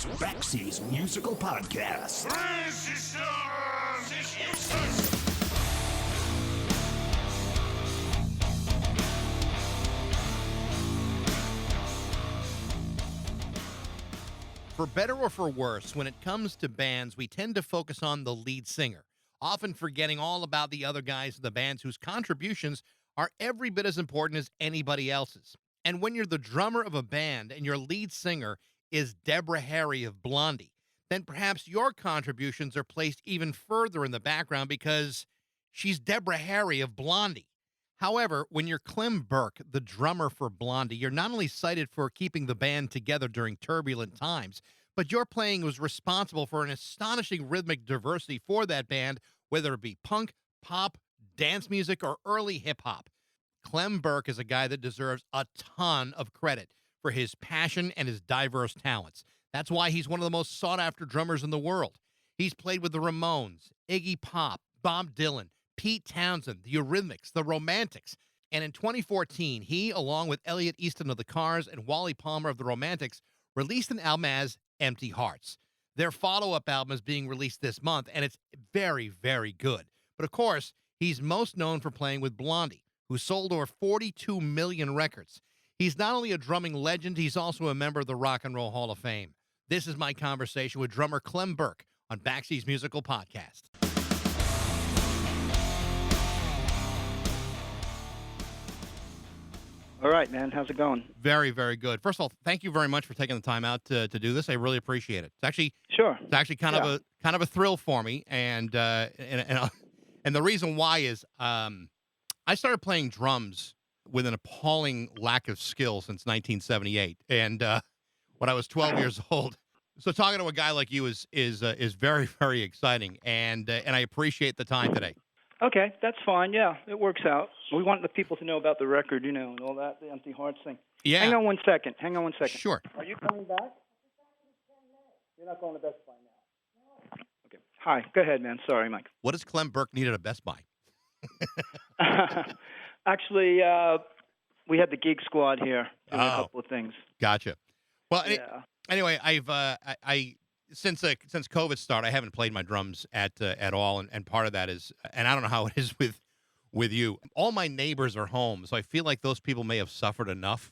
It's Backseas Musical Podcast. Resistance is useless! For better or for worse, when it comes to bands, we tend to focus on the lead singer, often forgetting all about the other guys in the bands whose contributions are every bit as important as anybody else's. And when you're the drummer of a band and your lead singer is Deborah Harry of Blondie, then perhaps your contributions are placed even further in the background because she's Deborah Harry of Blondie. However, when you're Clem Burke, the drummer for Blondie, you're not only cited for keeping the band together during turbulent times, but your playing was responsible for an astonishing rhythmic diversity for that band, whether it be punk, pop, dance music, or early hip-hop. Clem Burke is a guy that deserves a ton of credit for his passion and his diverse talents. That's why he's one of the most sought-after drummers in the world. He's played with the Ramones, Iggy Pop, Bob Dylan, Pete Townsend, the Eurythmics, the Romantics. And in 2014, he, along with Elliot Easton of the Cars and Wally Palmer of the Romantics, released an album as Empty Hearts. Their follow-up album is being released this month, and it's very, very good. But of course, he's most known for playing with Blondie, who sold over 42 million records. He's not only a drumming legend, he's also a member of the Rock and Roll Hall of Fame. This is my conversation with drummer Clem Burke on Backseas Musical Podcast. All right, man. How's it going? Very, very good. First of all, thank you very much for taking the time out to do this. I really appreciate it. It's actually Sure. It's actually kind of a thrill for me, and the reason why is I started playing drums with an appalling lack of skill since 1978, and when I was 12 years old. So talking to a guy like you is very, very exciting, and I appreciate the time today. Okay, that's fine. Yeah, it works out. We want the people to know about the record, and all that, the Empty Hearts thing. Yeah. Hang on one second. Sure. Are you coming back? You're not going to Best Buy now. Okay. Hi. Go ahead, man. Sorry, Mike. What does Clem Burke need at a Best Buy? Actually, we had the Geek Squad here doing a couple of things. Gotcha. Well, Yeah. Anyway, I since COVID started, I haven't played my drums at all, and part of that is, and I don't know how it is with you. All my neighbors are home, so I feel like those people may have suffered enough.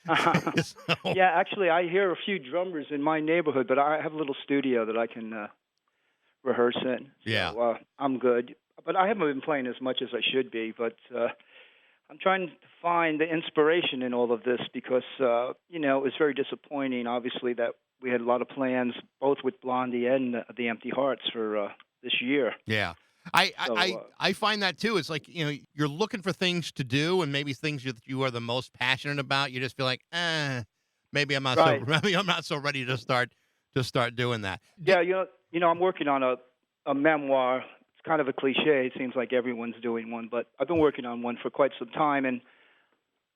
So, Yeah, actually, I hear a few drummers in my neighborhood, but I have a little studio that I can rehearse in. So, yeah. I'm good. But I haven't been playing as much as I should be, but I'm trying to find the inspiration in all of this because, it was very disappointing, obviously, that we had a lot of plans, both with Blondie and the Empty Hearts for this year. Yeah. I find that too. It's like, you're looking for things to do and maybe things that you are the most passionate about. You just feel like, maybe I'm not so ready to start doing that. Yeah, I'm working on a memoir. It's kind of a cliche. It seems like everyone's doing one, but I've been working on one for quite some time and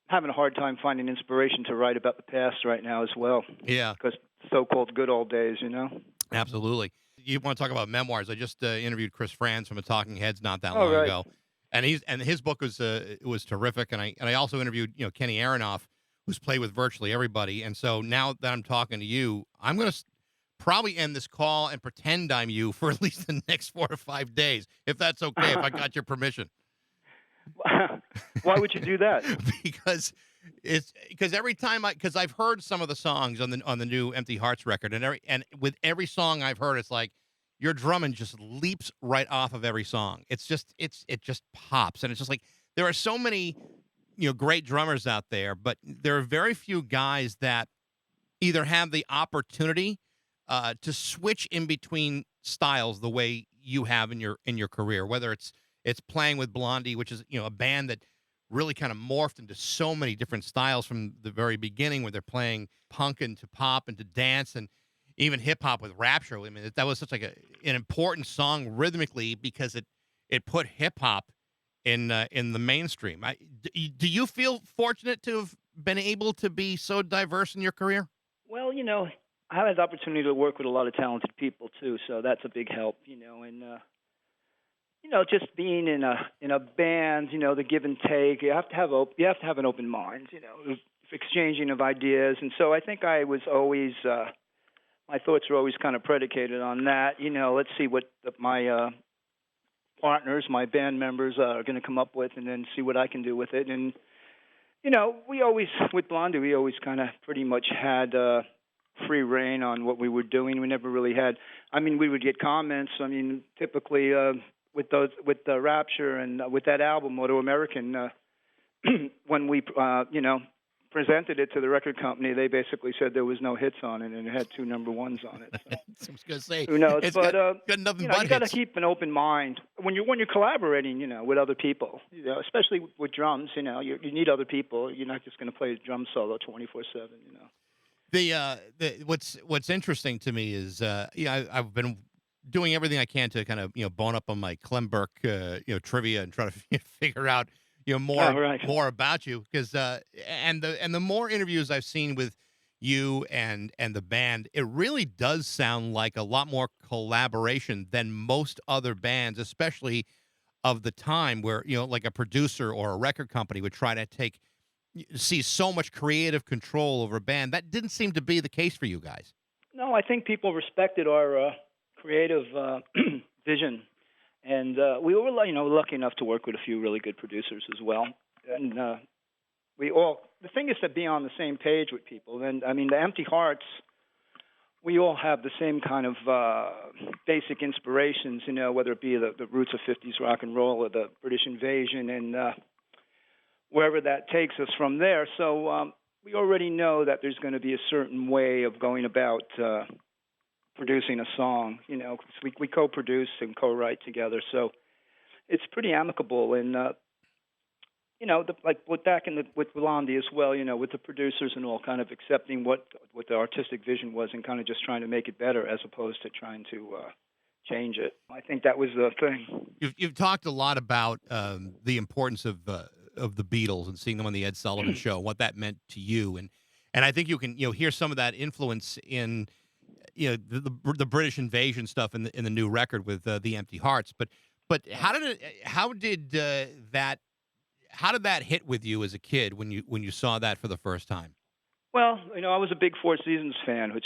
having a hard time finding inspiration to write about the past right now as well. Yeah. Because so-called good old days, Absolutely. You want to talk about memoirs? I just interviewed Chris Franz from the Talking Heads not that long ago, and his book was terrific. And I also interviewed Kenny Aronoff, who's played with virtually everybody. And so now that I'm talking to you, I'm going to probably end this call and pretend I'm you for at least the next 4 to 5 days, if that's okay. If I got your permission. Why would you do that? Because every time I've heard some of the songs on the new Empty Hearts record, and with every song I've heard, it's like your drumming just leaps right off of every song. It just pops, and it's just like there are so many great drummers out there, but there are very few guys that either have the opportunity to switch in between styles the way you have in your career, whether it's playing with Blondie, which is a band that really kind of morphed into so many different styles from the very beginning, where they're playing punk into pop into dance and even hip hop with Rapture. I mean, that was such like an important song rhythmically because it put hip hop in the mainstream. Do you feel fortunate to have been able to be so diverse in your career? Well, I had the opportunity to work with a lot of talented people too, so that's a big help, and just being in a band, the give and take, you have to have an open mind, exchanging of ideas, and so I think I was always my thoughts are always kind of predicated on that. Let's see what my partners, my band members are going to come up with, and then see what I can do with it. And we always, with Blondie, we always kind of pretty much had free reign on what we were doing. We never really had. I mean, we would get comments. I mean, typically with the Rapture and with that album, Auto American, when we presented it to the record company, they basically said there was no hits on it, and it had 2 number ones on it. So. I was going to say, who knows? it's But got nothing but you got to hits. keep an open mind when you're collaborating, with other people. Especially with drums. You need other people. You're not just going to play a drum solo 24/7. What's interesting to me is I've been doing everything I can to kind of bone up on my Clem Burke trivia and try to figure out more about you, because and the more interviews I've seen with you and the band, it really does sound like a lot more collaboration than most other bands, especially of the time, where like a producer or a record company would try to see so much creative control over a band. That didn't seem to be the case for you guys. No, I think people respected our creative vision. And we were, lucky enough to work with a few really good producers as well. And the thing is to be on the same page with people. And, I mean, the Empty Hearts, we all have the same kind of basic inspirations, whether it be the roots of 50s rock and roll or the British invasion, and wherever that takes us from there. So we already know that there's going to be a certain way of going about producing a song, 'cause we co-produce and co-write together, so it's pretty amicable. And like with Blondie as well, with the producers and all, kind of accepting what the artistic vision was and kind of just trying to make it better as opposed to trying to change it. I think that was the thing. You've talked a lot about the importance of the Beatles and seeing them on the Ed Sullivan Show, and what that meant to you, and I think you can hear some of that influence in the British invasion stuff in the new record with the Empty Hearts. But how did that hit with you as a kid when you saw that for the first time? Well, I was a big Four Seasons fan, which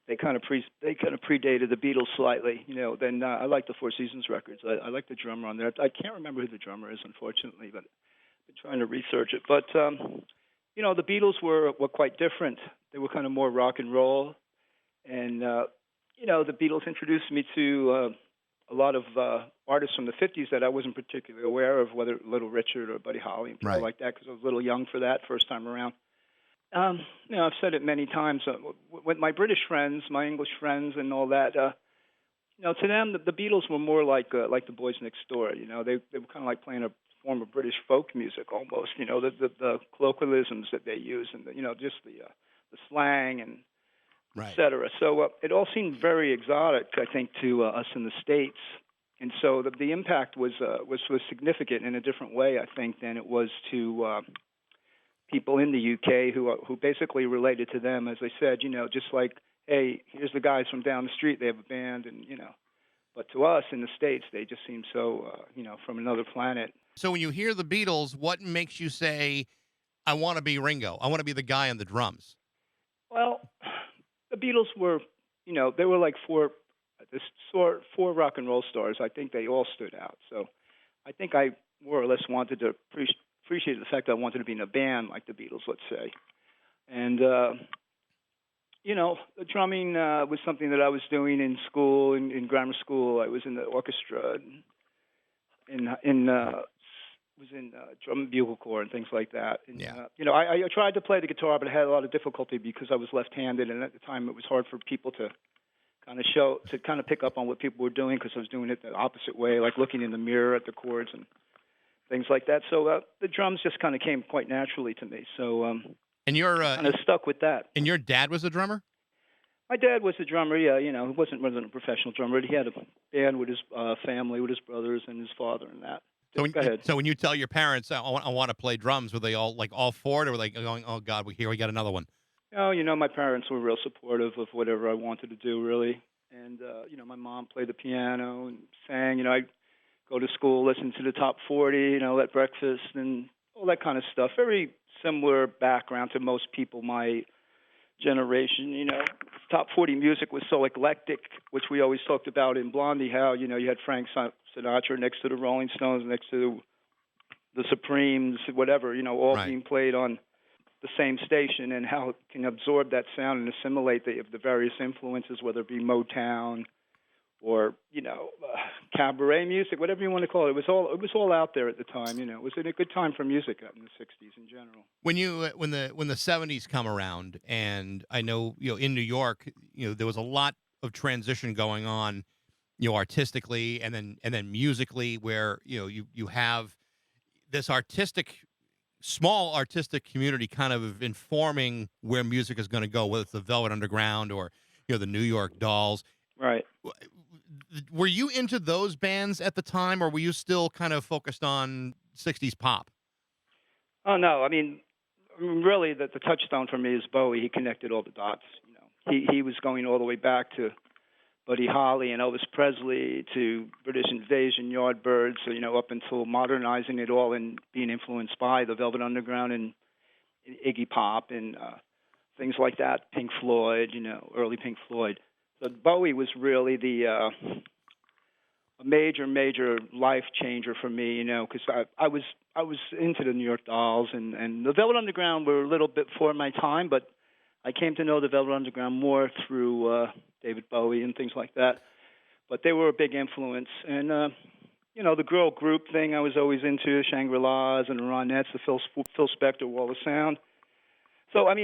they kind of predated the Beatles slightly. Then I like the Four Seasons records. I like the drummer on there. I can't remember who the drummer is, unfortunately, but I've been trying to research it. But the Beatles were quite different. They were kind of more rock and roll. And, the Beatles introduced me to a lot of artists from the 50s that I wasn't particularly aware of, whether Little Richard or Buddy Holly and people like that, because I was a little young for that first time around. I've said it many times with my British friends, my English friends and all that, to them, the Beatles were more like the Boys Next Door. They were kind of like playing a form of British folk music almost, the colloquialisms that they use, and just the slang and et cetera. So it all seemed very exotic, I think, to us in the States. And so the impact was significant in a different way, I think, than it was to people in the UK who basically related to them, as I said, just like, hey, here's the guys from down the street, they have a band, and, But to us in the States, they just seem so, from another planet. So when you hear the Beatles, what makes you say, I want to be Ringo, I want to be the guy on the drums? Well, the Beatles were, they were like four rock and roll stars. I think they all stood out. So I think I more or less wanted to appreciate the fact that I wanted to be in a band like the Beatles, let's say. And, the drumming was something that I was doing in school, in grammar school. I was in the orchestra, was in drum and bugle corps and things like that. And, I tried to play the guitar, but I had a lot of difficulty because I was left-handed, and at the time it was hard for people to kind of pick up on what people were doing, because I was doing it the opposite way, like looking in the mirror at the chords and things like that. So the drums just kind of came quite naturally to me. So and you're kind of stuck with that. And your dad was a drummer? My dad was a drummer, yeah. He wasn't a professional drummer. He had a band with his family, with his brothers and his father and that. Go ahead. So when you tell your parents, I want to play drums, were they all for it, or were they going, oh, God, we got another one? Oh, my parents were real supportive of whatever I wanted to do, really. And, my mom played the piano and sang. I'd go to school, listen to the top 40, at breakfast and all that kind of stuff. Very similar background to most people my generation, top 40 music was so eclectic, which we always talked about in Blondie, how, you had Frank Sinatra next to the Rolling Stones, next to the Supremes, whatever, all Right. being played on the same station, and how it can absorb that sound and assimilate the various influences, whether it be Motown or cabaret music, whatever you want to call it. It was all out there at the time. It was a good time for music in the '60s in general. When when the 70s come around, and I know, in New York, there was a lot of transition going on, artistically and then musically, where you have this small artistic community kind of informing where music is going to go, whether it's the Velvet Underground or the New York Dolls. Right. Were you into those bands at the time, or were you still kind of focused on 60s pop? Oh no, really, the touchstone for me is Bowie. He connected all the dots. He was going all the way back to Buddy Holly and Elvis Presley, to British Invasion, Yardbirds, up until modernizing it all and being influenced by the Velvet Underground and Iggy Pop and things like that. Pink Floyd, early Pink Floyd. So Bowie was really a major life changer for me, because I was into the New York Dolls, and the Velvet Underground were a little bit before my time, but I came to know the Velvet Underground more through David Bowie and things like that. But they were a big influence, and the girl group thing I was always into, Shangri-Las and the Ronettes, the Phil Spector Wall of Sound. So, I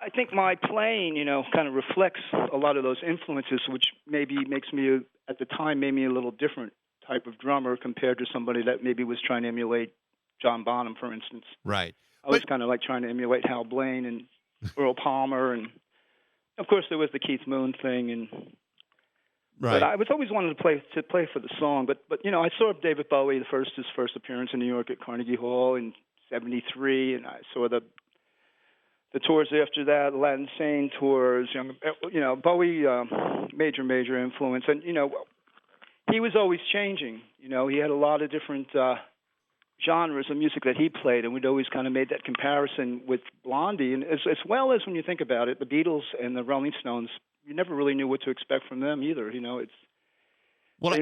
think my playing, kind of reflects a lot of those influences, which maybe makes me, at the time, made me a little different type of drummer compared to somebody that maybe was trying to emulate John Bonham, for instance. Right. I was kind of like trying to emulate Hal Blaine and Earl Palmer, and of course there was the Keith Moon thing, and right. But I was always wanted to play for the song. But I saw David Bowie his first appearance in New York at Carnegie Hall in '73, and I saw the tours after that, Latin Sane tours. Bowie, major influence, and he was always changing. He had a lot of different genres of music that he played, and we'd always kind of made that comparison with Blondie, and as well as when you think about it, the Beatles and the Rolling Stones. You never really knew what to expect from them either. They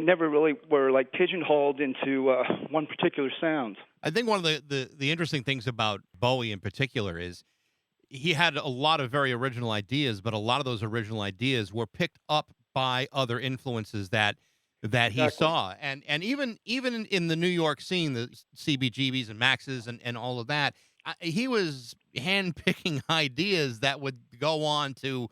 never really were like pigeonholed into one particular sound. I think one of the interesting things about Bowie in particular is he had a lot of very original ideas, but a lot of those original ideas were picked up by other influences that he saw. And even in the New York scene, the CBGBs and Maxes and all of that, he was handpicking ideas that would go on to,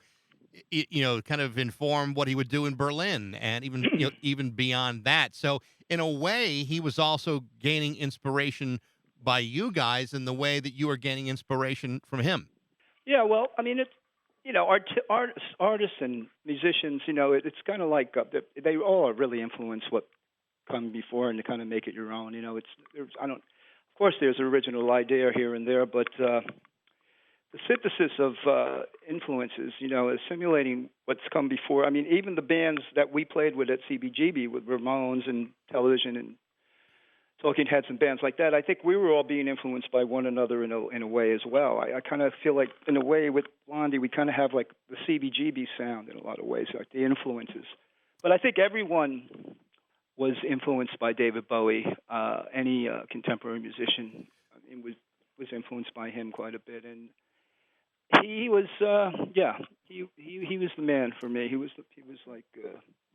kind of inform what he would do in Berlin and even, even beyond that. So in a way, he was also gaining inspiration by you guys in the way that you were gaining inspiration from him. Yeah, well, it's artists and musicians. It's kind of like they all really influence what come before and to kind of make it your own. Of course, there's an original idea here and there, but the synthesis of influences, assimilating what's come before. Even the bands that we played with at CBGB, with Ramones and Television and Talking Heads and bands like that, I think we were all being influenced by one another in a way as well. I kind of feel like, in a way, with Blondie, we kind of have like the CBGB sound in a lot of ways, like the influences. But I think everyone was influenced by David Bowie. Any contemporary musician was influenced by him quite a bit, and he was, he was the man for me. He was like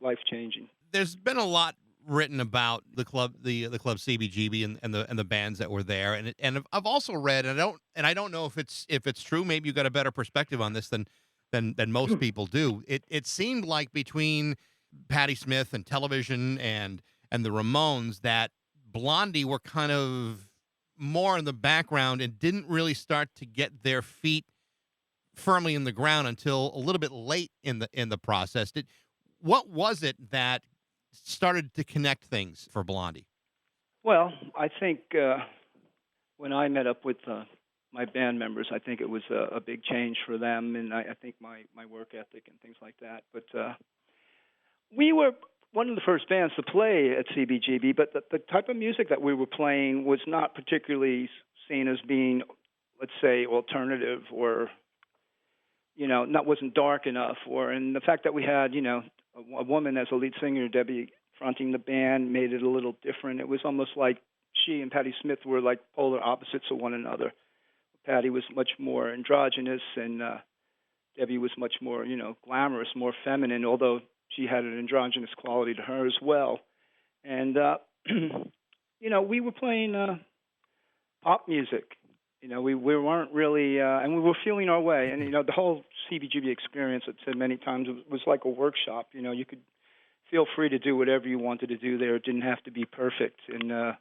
life changing. There's been a lot written about the club, the club CBGB and the bands that were there, and I've also read, and I don't know if it's true. Maybe you got a better perspective on this than most people do. It seemed like between Patti Smith and Television and the Ramones that Blondie were kind of more in the background and didn't really start to get their feet firmly in the ground until a little bit late in the process. What was it that started to connect things for Blondie? Well, I think when I met up with my band members, I think it was a big change for them, and I think my work ethic and things like that. But we were one of the first bands to play at CBGB, but the type of music that we were playing was not particularly seen as being, let's say, alternative or not wasn't dark enough, and the fact that we had, a woman as a lead singer, Debbie, fronting the band made it a little different. It was almost like she and Patti Smith were like polar opposites of one another. Patti was much more androgynous, and Debbie was much more, glamorous, more feminine, although she had an androgynous quality to her as well. And, we were playing pop music. We weren't really, and we were feeling our way. And, the whole CBGB experience, I've said many times, was like a workshop. You could feel free to do whatever you wanted to do there. It didn't have to be perfect. And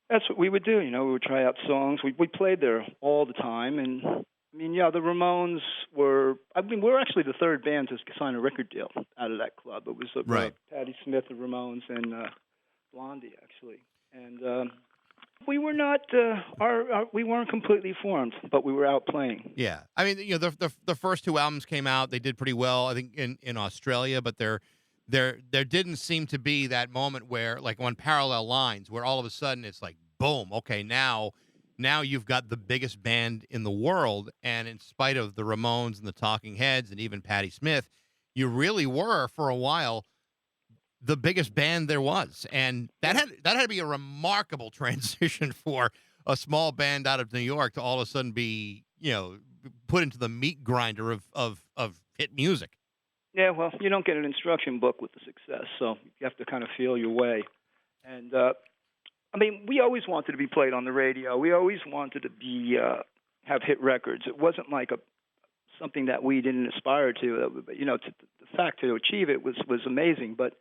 that's what we would do. We would try out songs. We played there all the time. And, the Ramones were, we're actually the third band to sign a record deal out of that club. It was Patti Smith, the Ramones, and Blondie, actually. And we were not, we weren't completely formed, but we were out playing. Yeah. The first two albums came out. They did pretty well, I think, in Australia, but there didn't seem to be that moment where, like, on Parallel Lines, where all of a sudden it's like, boom, okay, now you've got the biggest band in the world, and in spite of the Ramones and the Talking Heads and even Patti Smith, you really were, for a while, the biggest band there was. And that had to be a remarkable transition for a small band out of New York to all of a sudden be, put into the meat grinder of hit music. Yeah, well, you don't get an instruction book with the success, so you have to kind of feel your way. And, we always wanted to be played on the radio. We always wanted to be have hit records. It wasn't like something that we didn't aspire to. The fact to achieve it was amazing. But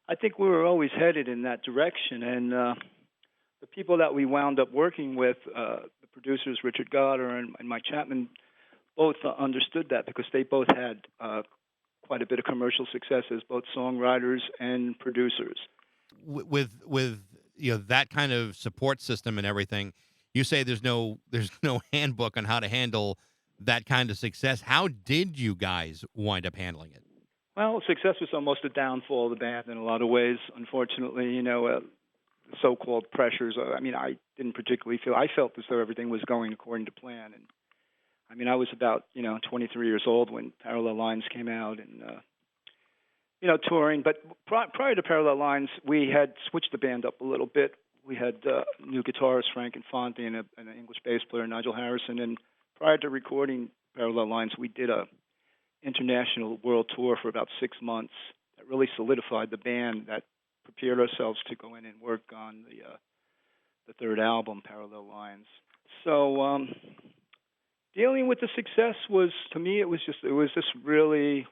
I think we were always headed in that direction. And the people that we wound up working with, the producers, Richard Goddard and Mike Chapman, both understood that because they both had quite a bit of commercial success as both songwriters and producers. With that kind of support system and everything, you say there's no handbook on how to handle that kind of success. How did you guys wind up handling it? Well, success was almost a downfall of the band in a lot of ways. Unfortunately, so-called pressures. I didn't particularly feel. I felt as though everything was going according to plan. And I was about 23 years old when Parallel Lines came out, and touring. But prior to Parallel Lines, we had switched the band up a little bit. We had new guitarist Frank Infanti and an English bass player Nigel Harrison. And prior to recording Parallel Lines, we did a international world tour for about 6 months that really solidified the band, that prepared ourselves to go in and work on the third album, Parallel Lines. So dealing with the success was, to me, it was just really,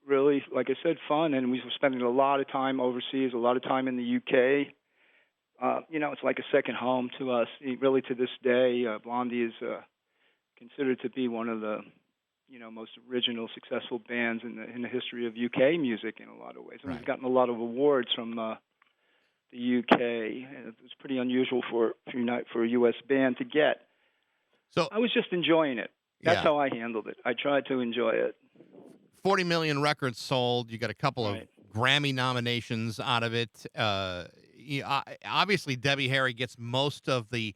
really, like I said, fun, and we were spending a lot of time overseas, a lot of time in the UK. It's like a second home to us. Really, to this day, Blondie is considered to be one of the most original, successful bands in the history of UK music in a lot of ways. And we've gotten a lot of awards from the UK, and it was pretty unusual for a US band to get. So I was just enjoying it. That's how I handled it. I tried to enjoy it. 40 million records sold. You got a couple of Grammy nominations out of it. Obviously, Debbie Harry gets most of the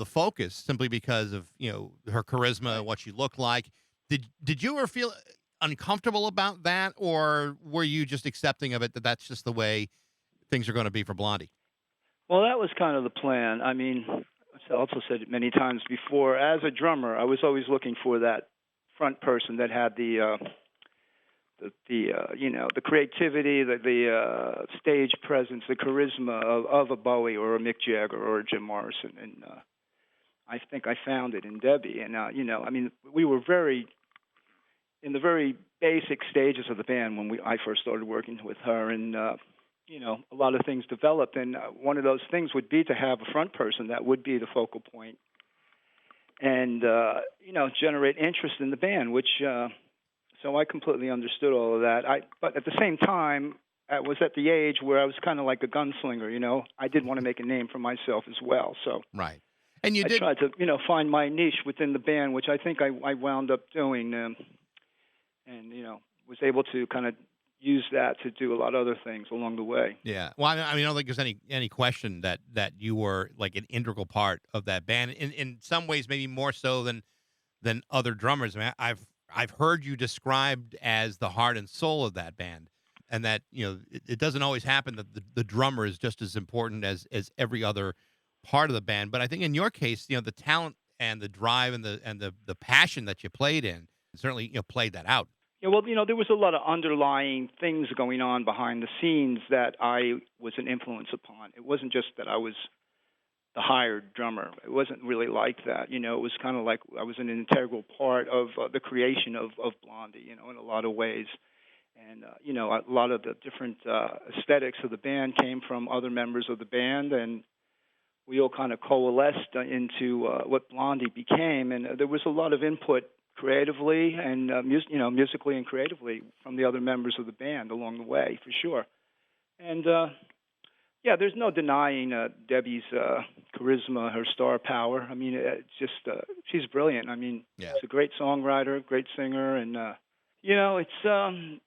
focus simply because of her charisma, what she looked like. Did you ever feel uncomfortable about that, or were you just accepting of it that that's just the way things are going to be for Blondie? Well, that was kind of the plan. I also said it many times before. As a drummer, I was always looking for that front person that had the creativity, the stage presence, the charisma of a Bowie or a Mick Jagger or a Jim Morrison, and I think I found it in Debbie. And we were in the very basic stages of the band when I first started working with her, and a lot of things developed, and one of those things would be to have a front person that would be the focal point and generate interest in the band, which so I completely understood all of that. But at the same time, I was at the age where I was kind of like a gunslinger. I did want to make a name for myself as well. So right, and I tried to find my niche within the band, which I think I wound up doing, and was able to kind of use that to do a lot of other things along the way. Yeah. Well, I don't think there's any question that you were like an integral part of that band. In some ways, maybe more so than than other drummers. I mean, I've heard you described as the heart and soul of that band, and that it doesn't always happen that the drummer is just as important as every other part of the band. But I think in your case, the talent and the drive and the passion that you played in certainly played that out. Yeah, well, there was a lot of underlying things going on behind the scenes that I was an influence upon. It wasn't just that I was the hired drummer. It wasn't really like that. It was kind of like I was an integral part of the creation of Blondie, in a lot of ways. And, a lot of the different aesthetics of the band came from other members of the band, and we all kind of coalesced into what Blondie became. And there was a lot of input creatively and, musically and creatively from the other members of the band along the way, for sure. And, yeah, there's no denying Debbie's charisma, her star power. I mean, it's just she's brilliant. I mean, Yeah. She's a great songwriter, great singer, and it's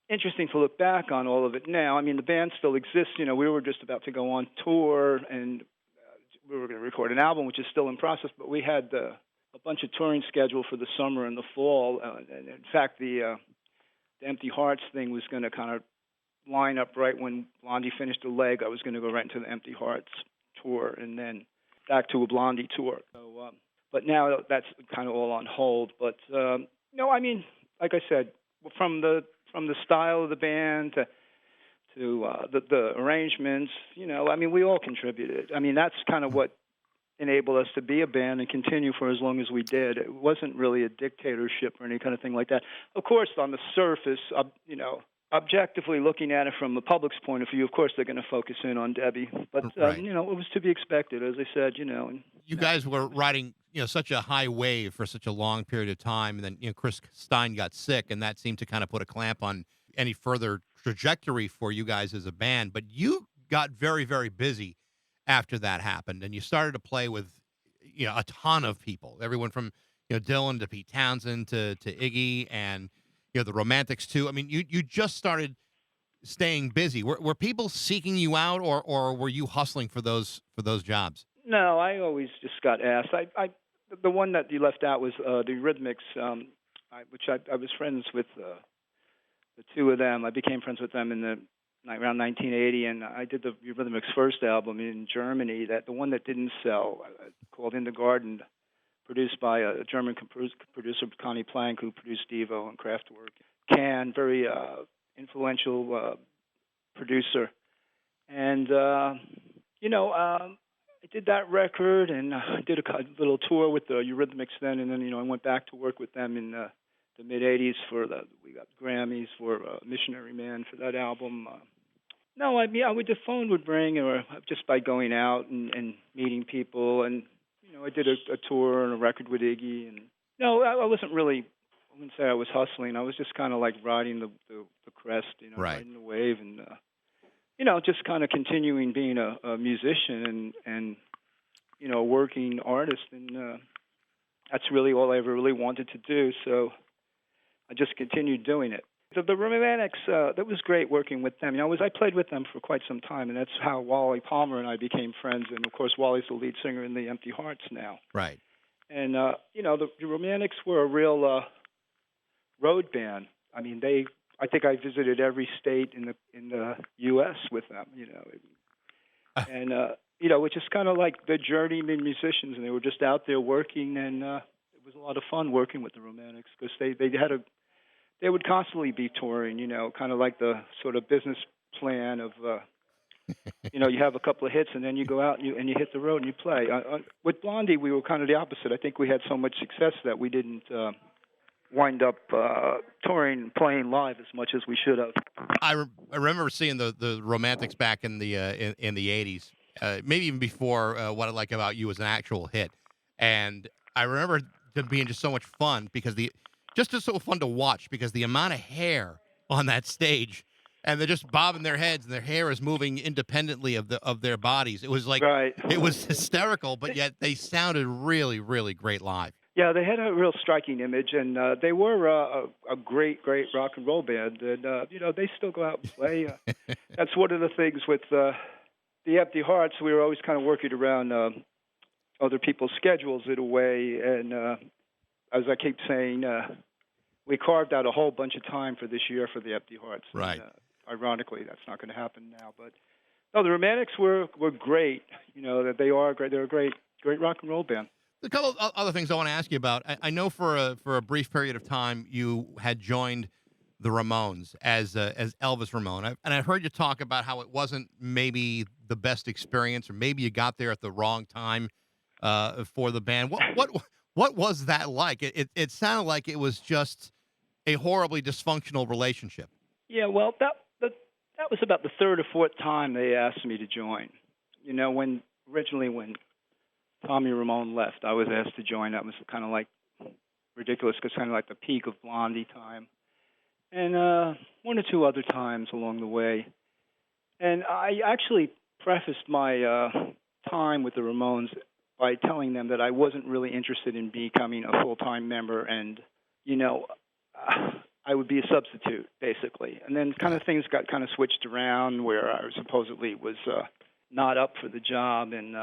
interesting to look back on all of it now. I mean, the band still exists. We were just about to go on tour, and we were going to record an album, which is still in process. But we had a bunch of touring scheduled for the summer and the fall. And in fact, the Empty Hearts thing was going to kind of line up right when Blondie finished a leg. I was going to go right into the Empty Hearts tour and then back to a Blondie tour. So, but now that's kind of all on hold. But no, I mean, like I said, from the style of the band to the arrangements, I mean, we all contributed. I mean, that's kind of what enabled us to be a band and continue for as long as we did. It wasn't really a dictatorship or any kind of thing like that. Of course, on the surface, objectively looking at it from the public's point of view, of course, they're going to focus in on Debbie. But, Right. it was to be expected, as I said, And, You guys were riding, such a high wave for such a long period of time, and then, Chris Stein got sick, and that seemed to kind of put a clamp on any further trajectory for you guys as a band. But you got very, very busy after that happened, and you started to play with, a ton of people, everyone from, Dylan to Pete Townsend to Iggy and, the Romantics too. I mean, you just started staying busy. Were people seeking you out, or were you hustling for those jobs? No, I always just got asked. The one that you left out was the Eurythmics, which I was friends with the two of them. I became friends with them around 1980, and I did the Eurythmics' first album in Germany. The one that didn't sell, called In the Garden, produced by a German producer, Connie Plank, who produced Devo and Kraftwerk. Can, very influential producer, and I did that record, and I did a little tour with the Eurythmics then, and then I went back to work with them in the mid '80s we got Grammys for Missionary Man for that album. No, I mean, the phone would ring, or just by going out and meeting people, and I did a tour and a record with Iggy, and no, I wasn't really. I wouldn't say I was hustling. I was just kind of like riding the crest, Right. riding the wave, and just kind of continuing being a musician and a working artist, and that's really all I ever really wanted to do. So I just continued doing it. The Romantics, that was great working with them. I played with them for quite some time, and that's how Wally Palmer and I became friends. And of course, Wally's the lead singer in the Empty Hearts now. Right. And the Romantics were a real road band. I mean, I think I visited every state in the U.S. with them. And which is kind of like the journeyman musicians, and they were just out there working, and it was a lot of fun working with the Romantics because they would constantly be touring. Kind of like the sort of business plan of. You have a couple of hits, and then you go out and you hit the road and you play. With Blondie, we were kind of the opposite. I think we had so much success that we didn't wind up touring and playing live as much as we should have. I remember seeing the Romantics back in the '80s, maybe even before What I Like About You was an actual hit, and I remember them being just so much fun because just so fun to watch because the amount of hair on that stage. And they're just bobbing their heads, and their hair is moving independently of their bodies. It was like Right. It was hysterical, but yet they sounded really, really great live. Yeah, they had a real striking image, and they were a great rock and roll band. And they still go out and play. That's one of the things with the Empty Hearts. We were always kind of working around other people's schedules in a way, and as I keep saying, we carved out a whole bunch of time for this year for the Empty Hearts. Right. And, ironically, that's not going to happen now. But no, the Romantics were great. That they are great. They're a great rock and roll band. A couple of other things I want to ask you about. I know for a brief period of time you had joined the Ramones as Elvis Ramone, and I've heard you talk about how it wasn't maybe the best experience, or maybe you got there at the wrong time for the band. What was that like? It sounded like it was just a horribly dysfunctional relationship. Yeah, well, that was about the third or fourth time they asked me to join. When Tommy Ramone left, I was asked to join. That was kind of like ridiculous, because kind of like the peak of Blondie time. And one or two other times along the way. And I actually prefaced my time with the Ramones by telling them that I wasn't really interested in becoming a full-time member, and, I would be a substitute, basically. And then kind of things got kind of switched around, where I supposedly was not up for the job, and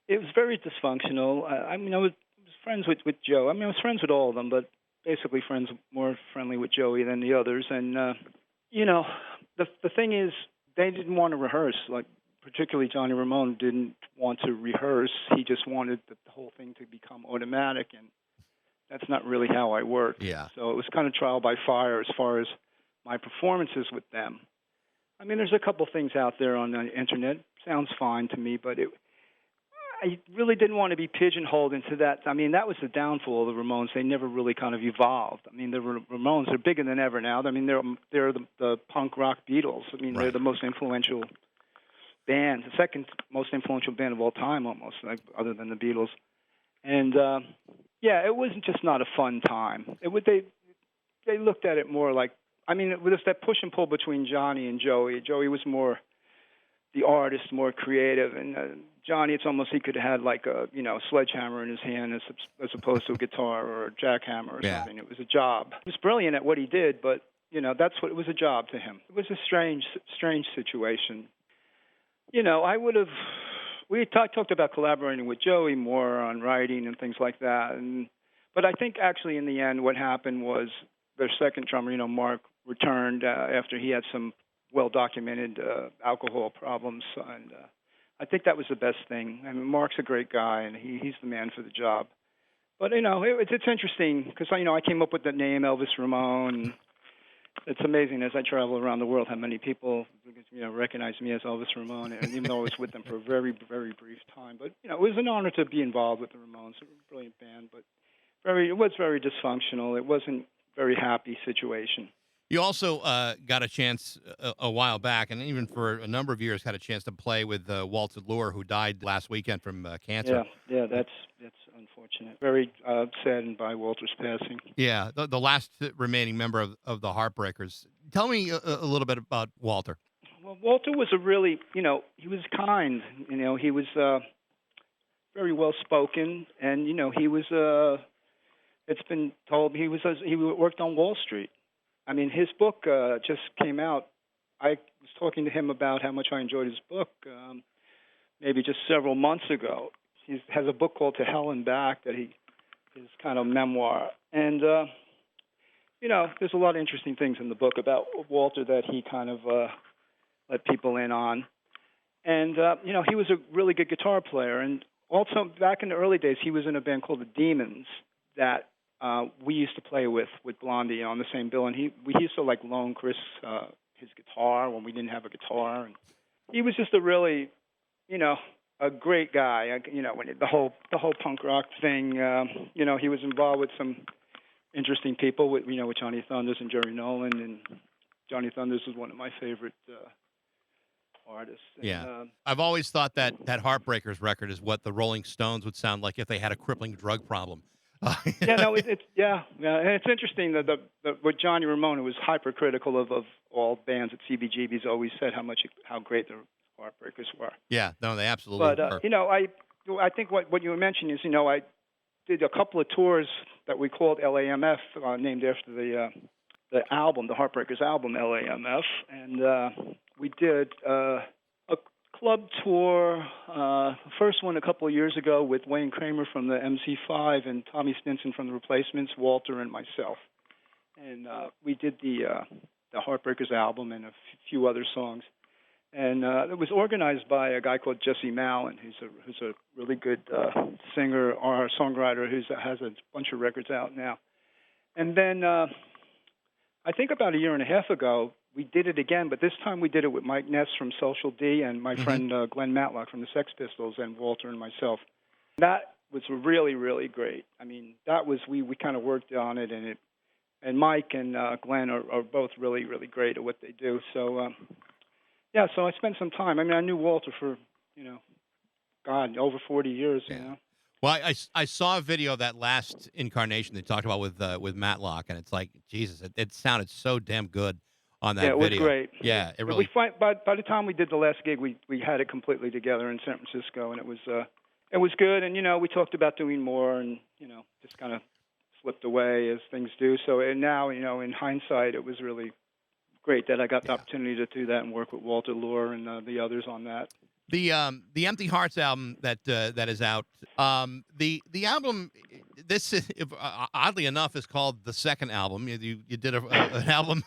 it was very dysfunctional. I was friends with Joe. I was friends with all of them, but basically more friendly with Joey than the others. And, the thing is, they didn't want to rehearse. Like, particularly Johnny Ramone didn't want to rehearse. He just wanted the whole thing to become automatic, and that's not really how I work. Yeah. So it was kind of trial by fire as far as my performances with them. There's a couple things out there on the internet. Sounds fine to me, but I really didn't want to be pigeonholed into that. That was the downfall of the Ramones. They never really kind of evolved. The Ramones are bigger than ever now. They're the punk rock Beatles. Right. They're the most influential band, the second most influential band of all time, almost, other than the Beatles. And it wasn't just not a fun time. They looked at it more like, it was that push and pull between Johnny and Joey. Joey was more the artist, more creative, and Johnny, it's almost he could have had like a sledgehammer in his hand as opposed to a guitar or a jackhammer or something. It was a job. He was brilliant at what he did, but that's what it was, a job to him. It was a strange situation. We talked about collaborating with Joey more on writing and things like that, but I think actually in the end what happened was their second drummer, Mark, returned after he had some well-documented alcohol problems, and I think that was the best thing. Mark's a great guy, and he's the man for the job. But, it's interesting because, I came up with the name Elvis Ramone. It's amazing as I travel around the world how many people, recognize me as Elvis Ramone, and even though I was with them for a very, very brief time. But, it was an honor to be involved with the Ramones. They were a brilliant band, but it was very dysfunctional. It wasn't a very happy situation. You also got a chance a while back, and even for a number of years, had a chance to play with Walter Lure, who died last weekend from cancer. Yeah, that's unfortunate. Very saddened by Walter's passing. Yeah, the last remaining member of the Heartbreakers. Tell me a little bit about Walter. Well, Walter was a really, he was kind. He was very well spoken, and he was. It's been told he worked on Wall Street. His book just came out. I was talking to him about how much I enjoyed his book maybe just several months ago. He has a book called To Hell and Back his kind of memoir. And, there's a lot of interesting things in the book about Walter that he kind of let people in on. And, he was a really good guitar player. And also, back in the early days, he was in a band called the Demons that we used to play with Blondie on the same bill, and we used to loan Chris his guitar when we didn't have a guitar, and he was just a really, a great guy. When the whole punk rock thing, he was involved with some interesting people with Johnny Thunders and Jerry Nolan, and Johnny Thunders was one of my favorite artists. Yeah, I've always thought that Heartbreakers record is what the Rolling Stones would sound like if they had a crippling drug problem. It's interesting that with Johnny Ramone, who was hypercritical of all bands at CBGB's, always said how great the Heartbreakers were. Yeah, no, they absolutely were. I think what you were mentioning is, I did a couple of tours that we called LAMF, named after the album, the Heartbreakers album, LAMF, and we did club tour. First one a couple of years ago with Wayne Kramer from the MC5 and Tommy Stinson from the Replacements, Walter and myself. And we did the Heartbreakers album and a few other songs. And it was organized by a guy called Jesse Mallon, who's a really good singer or songwriter who has a bunch of records out now. And then I think about a year and a half ago, we did it again, but this time we did it with Mike Ness from Social D and my friend Glenn Matlock from the Sex Pistols and Walter and myself. That was really, really great. I mean, that was we kind of worked on it, and Mike and Glenn are both really, really great at what they do. So, yeah, so I spent some time. I mean, I knew Walter for, over 40 years, Well, I saw a video of that last incarnation they talked about with Matlock, and it's like, Jesus, it sounded so damn good on that video. Yeah, it was great. Yeah, it really. By the time we did the last gig, we had it completely together in San Francisco, and it was good. And we talked about doing more, and just kind of slipped away as things do. So and now, in hindsight, it was really great that I got the opportunity to do that and work with Walter Lohr and the others on that. The Empty Hearts album that is out. The album, this is, oddly enough, is called the second album. You did an album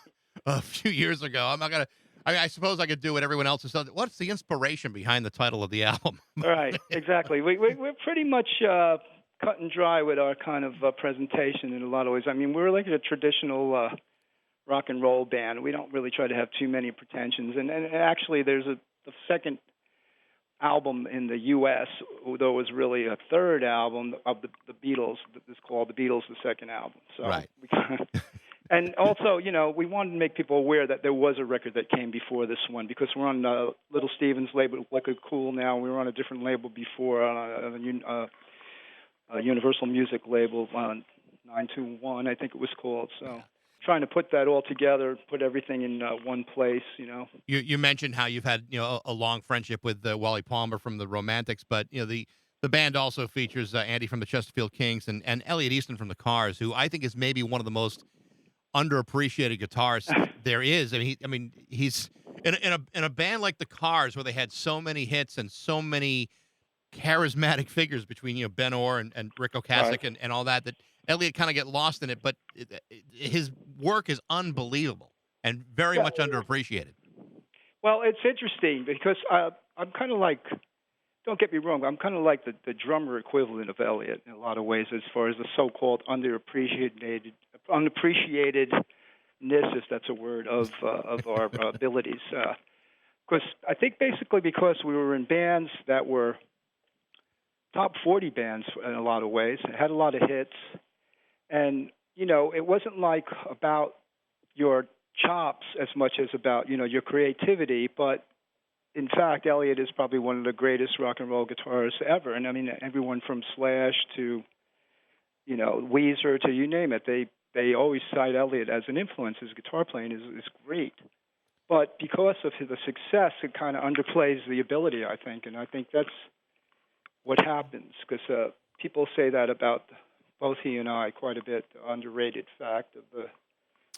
a few years ago. I'm not gonna. I suppose I could do what everyone else has done. What's the inspiration behind the title of the album? Right, exactly. We're pretty much cut and dry with our kind of presentation in a lot of ways. I mean, we're like a traditional rock and roll band. We don't really try to have too many pretensions. And actually, there's the second album in the U.S., although it was really a third album of the Beatles. It's called The Beatles, the second album. So right. And also, we wanted to make people aware that there was a record that came before this one because we're on Little Steven's label, Liquid Cool now. We were on a different label before, a Universal Music label, 921, I think it was called. So trying to put that all together, put everything in one place, You mentioned how you've had, a long friendship with Wally Palmer from the Romantics, but, the band also features Andy from the Chesterfield Kings and Elliot Easton from the Cars, who I think is maybe one of the most underappreciated guitarists there is. I mean, he's in a band like the Cars where they had so many hits and so many charismatic figures between Ben Orr and Rick Ocasek and all that Elliot kind of get lost in it, but his work is unbelievable and very much underappreciated. Well, it's interesting because I'm kind of like, don't get me wrong, I'm kind of like the drummer equivalent of Elliot in a lot of ways as far as the so-called unappreciatedness, if that's a word, of our abilities. Because I think basically because we were in bands that were top 40 bands in a lot of ways, it had a lot of hits, and, it wasn't like about your chops as much as about, your creativity, but in fact, Elliot is probably one of the greatest rock and roll guitarists ever. And I mean, everyone from Slash to, Weezer to you name it, they always cite Elliot as an influence. His guitar playing is great. But because of the success, it kind of underplays the ability, I think. And I think that's what happens because people say that about both he and I quite a bit, the underrated fact of the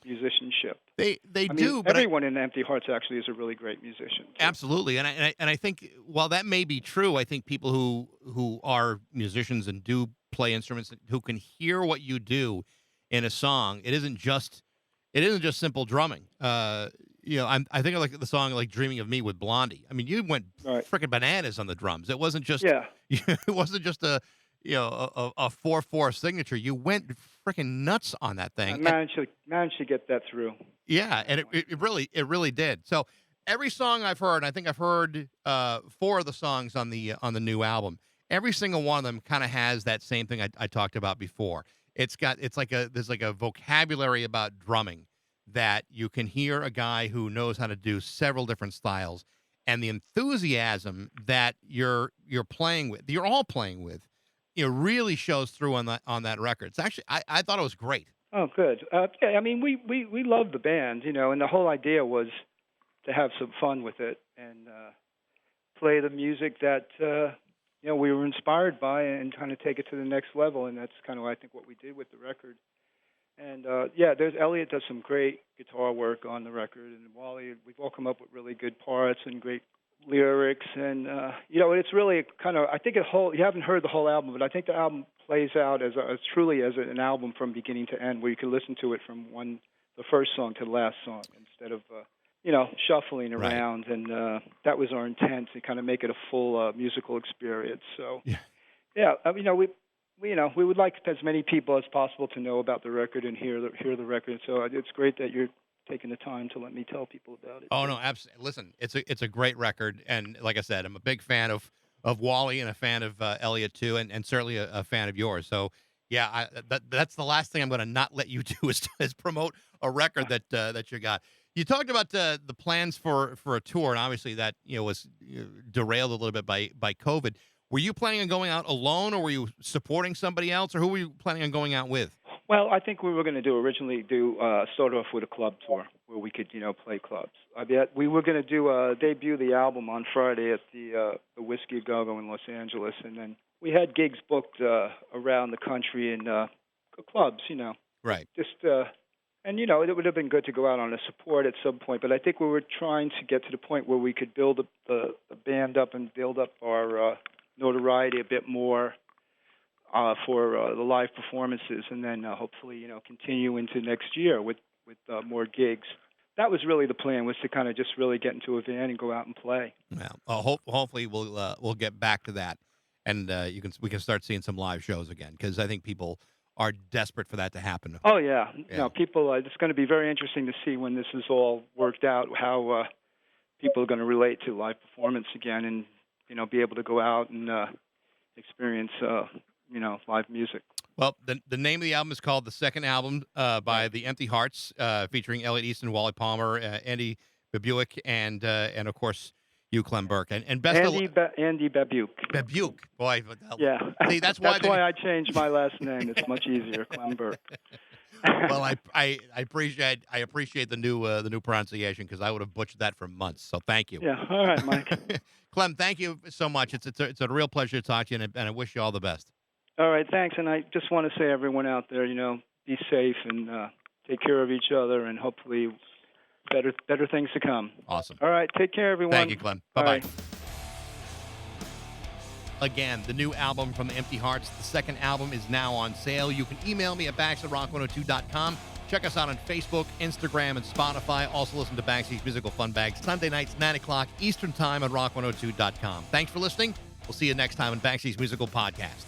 musicianship. They do, but everyone in Empty Hearts actually is a really great musician. Absolutely, and I think while that may be true, I think people who are musicians and do play instruments who can hear what you do in a song, it isn't just simple drumming. I think I like the song like "Dreaming of Me" with Blondie. I mean, you went freaking bananas on the drums. It wasn't just it wasn't just a 4/4 signature. You went freaking nuts on that thing. I managed to get that through. Yeah, and it really did. So every song I've heard, and I think I've heard 4 of the songs on the new album. Every single one of them kind of has that same thing I talked about before. There's like a vocabulary about drumming that you can hear a guy who knows how to do several different styles, and the enthusiasm that you're playing with, you're all playing with, really shows through on that record. It's actually, I thought it was great. Oh, good. I mean, we love the band, and the whole idea was to have some fun with it and play the music that we were inspired by and kind of take it to the next level. And that's kind of, I think, what we did with the record. And Elliot does some great guitar work on the record, and Wally, we've all come up with really good parts and great lyrics, and it's really kind of. I think you haven't heard the whole album, but I think the album plays out as truly as an album from beginning to end, where you can listen to it from the first song to the last song instead of shuffling around. And that was our intent, to kind of make it a full musical experience. So we would like as many people as possible to know about the record and hear the record. So it's great that you're taking the time to let me tell people about it. Oh no, absolutely. Listen, it's a great record, and like I said, I'm a big fan of Wally and a fan of Elliot too, and certainly a fan of yours. So yeah, that's the last thing I'm going to not let you do is promote a record that you got. You talked about the plans for a tour, and obviously that was derailed a little bit by COVID. Were you planning on going out alone, or were you supporting somebody else, or who were you planning on going out with? Well, I think we were going to originally start off with a club tour where we could, play clubs. We were going to debut the album on Friday at the Whiskey A Go-Go in Los Angeles, and then we had gigs booked around the country in clubs, Right. And it would have been good to go out on a support at some point, but I think we were trying to get to the point where we could build the band up and build up our notoriety a bit more. For the live performances, and then hopefully, continue into next year with more gigs. That was really the plan, was to kind of just really get into a van and go out and play. Well, hopefully we'll get back to that, and we can start seeing some live shows again, because I think people are desperate for that to happen. Oh yeah. People. It's going to be very interesting to see when this is all worked out, how people are going to relate to live performance again, and be able to go out and experience. Live music. Well, the name of the album is called The Second Album by the Empty Hearts, featuring Elliot Easton, Wally Palmer, Andy Babuik, and of course you, Clem Burke, and best Andy Babuik. Babuik, boy. Yeah. See, that's why I changed my last name. It's much easier, Clem Burke. Well, I appreciate the new pronunciation, because I would have butchered that for months. So thank you. Yeah. All right, Mike. Clem, thank you so much. It's a real pleasure to talk to you, and I wish you all the best. All right, thanks. And I just want to say, everyone out there, be safe and take care of each other, and hopefully better things to come. Awesome. All right, take care, everyone. Thank you, Clem. Bye-bye. Bye. Again, the new album from the Empty Hearts, the second album, is now on sale. You can email me at bags@rock102.com. Check us out on Facebook, Instagram, and Spotify. Also listen to Bagsy's Musical Fun Bags Sunday nights, 9 o'clock Eastern Time at rock102.com. Thanks for listening. We'll see you next time on Bagsy's Musical Podcast.